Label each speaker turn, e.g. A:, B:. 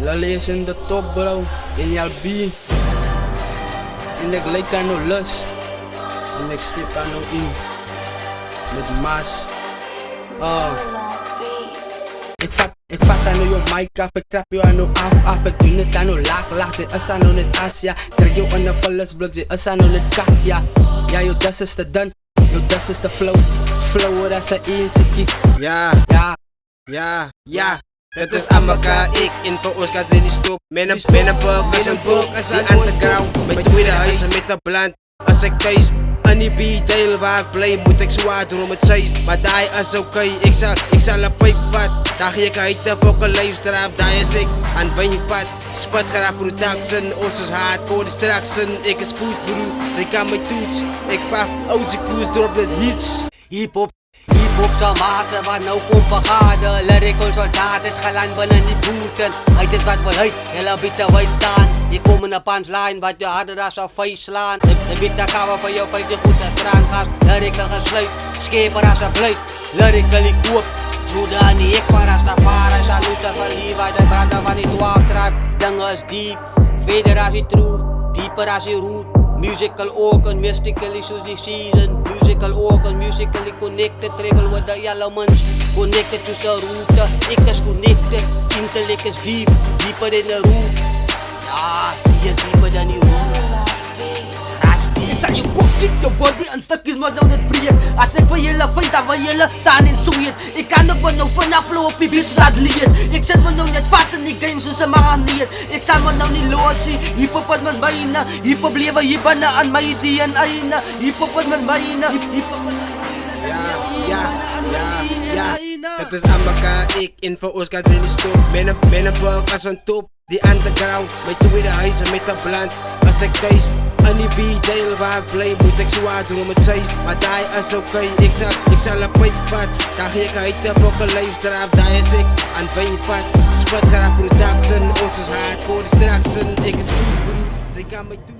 A: Lally is in de top, bro. Geniaal B. En ik lijk aan no lus. En ik stip aan no in. Met Mas. Ik vat aan no mic af. Ik trap je aan no af. Ik doe het aan no laag. Ze is aan no net as, ja. Trek je aan no verlis blok. Ze is aan no net kak, ja. Ja, yo, das is de dun. Yo, das is de flow. Flow, dat is een eentje kiek.
B: Ja. Het is Amaka, ik in voor ons gaat ze niet stop. Met een boek, met een boek, die underground. Met tweede huizen, met een bland. Als ik thuis aan die B-deel waar ik blij, moet ik zwaar doen om het size. Maar daar is oké, ik zal een pijp vat. Daar ga ik uit de fokken lijfstraaf, daar is ik aan wijn vat. Spatgraaf production, Oosters hardcore distraction. Ik is goed broer, zij kan mij toets. Ik paf, als ik koers door op de hits.
C: Hip-hop sa massa waar nou kom vergader. Lyrical soldaat, het geland binnen die boeten. Uit is wat wil uit, hele bieten wij staan. Je kom in een punchline wat je harder als een vuist slaan. De bieten gaan we van jou vijf je goed als traangas. Lyrical gesluit, scheper als een bluit. Lyrical ik koop, zodat niet ik van als de varen. Salute van Levi, de brander van die 12 trap. Dingen is diep, verder als je troef, dieper als je roet. Musical organ, mystically so the season. Musical organ, musically connected. Travel with the elements, connected to the root. Ik is connected, intellect is deep, deeper in the root. Ja, die is dieper dan die root.
D: Ik zeg je kop, kick je body en stukjes maar nou net breed. Als ik van jullie vind, dan van jullie staan in Sweet. Ik kan ook maar nou vanaf lopen op die beat zoals atleet. Ik zet me nou net vast in die game zoals een maganeet. Ik zal me nou niet loszien, hip-hop met mijn bijna. Hip-hop leven hier binnen aan mijn ideeën einde. Hip-hop met mijn bijna. Hip-hop met mijn
B: Ja. Het is Amaka, ik in voor ons gaat ze niet stop. Met een boek als een top, die underground. Met tweede huizen, met een bland. Als ik thuis aan die B-deel waar ik blij, moet ik zwaar doen om het size. Maar daar is oké, ik zal een pijp vat. Daar ga ik uit de fokken lijfstraaf, daar is ik aan wijn vat. Spatgraaf production, Oosters hardcore distraction. Ik is goed broer, zij kan mij doen.